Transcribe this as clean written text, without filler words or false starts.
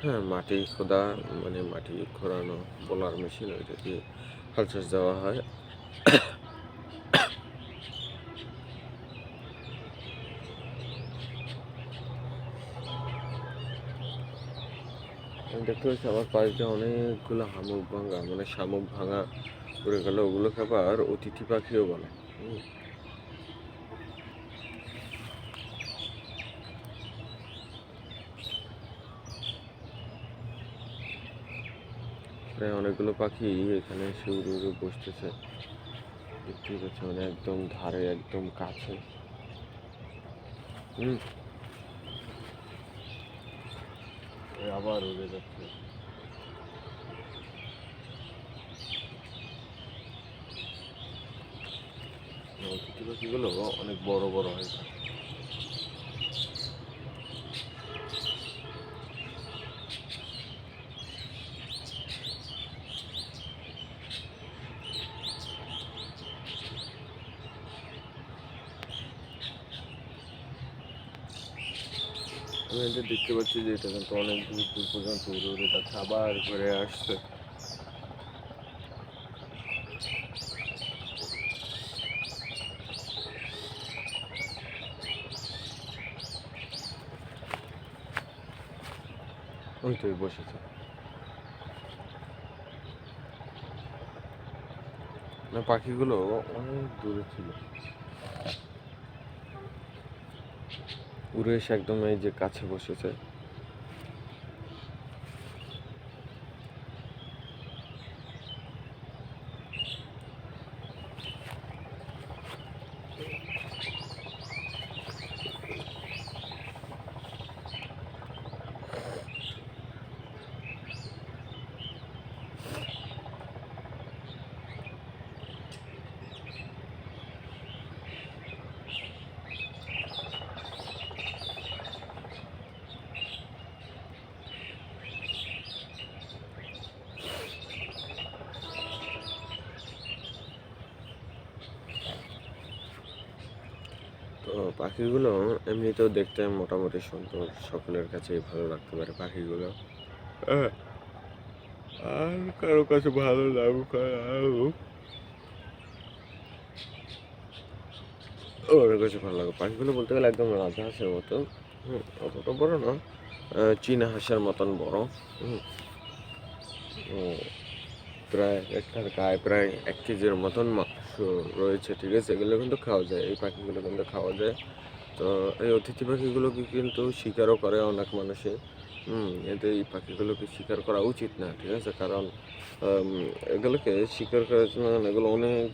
হ্যাঁ, মাটি খোদা মানে মাটি খোঁড়ানো বোলার মেশিন ওইটা দিয়ে হাল সেচ দেওয়া হয়। আমি দেখতে পাচ্ছি আমার পাশ দিয়ে অনেকগুলো ভাঙা মানে শামুক ভাঙা পড়ে গেল, ওগুলোকে আবার অতিথি পাখিও বলে। প্রায় অনেকগুলো পাখি এখানে এসে উড়ে উড়ে বসতেছে, দেখতেই পাচ্ছি, মানে একদম ধারে একদম কাছে। আবার উড়ে যাচ্ছে। অতিথি পাখিগুলো অনেক বড় বড় হয়। আমি এটা দেখতে পাচ্ছি যে এটা কিন্তু অনেক দূর দূর পর্যন্ত উড়ে উড়ে যাচ্ছে, আবার ঘুরে আসছে। ওই তো বসেছে। না, পাখিগুলো অনেক দূরে ছিল, উড়ে এসে একদম এই যে কাছে বসেছে। তো পাখিগুলো এমনিতেও দেখতে মোটামুটি সুন্দর, সকলের কাছেই ভালো লাগতে পারে পাখিগুলো। হ্যাঁ, আর কারো কাছে ভালো লাগুক আর ওর কাছে ভালো লাগে। পাখিগুলো বলতে গেলে একদম রাজহাঁসের মতো। অতটা বড় না, চীনা হাঁসের মতন বড়। হুম ও প্রায় একটার গায়ে প্রায় 1 কেজির মতন মাংস রয়েছে, ঠিক আছে। এগুলো কিন্তু খাওয়া যায়, এই পাখিগুলো কিন্তু খাওয়া যায়। তো এই অতিথি পাখিগুলোকে কিন্তু শিকারও করে অনেক মানুষে। এতে এই পাখিগুলোকে শিকার করা উচিত না, ঠিক আছে। কারণ এগুলোকে শিকার করার জন্য এগুলো অনেক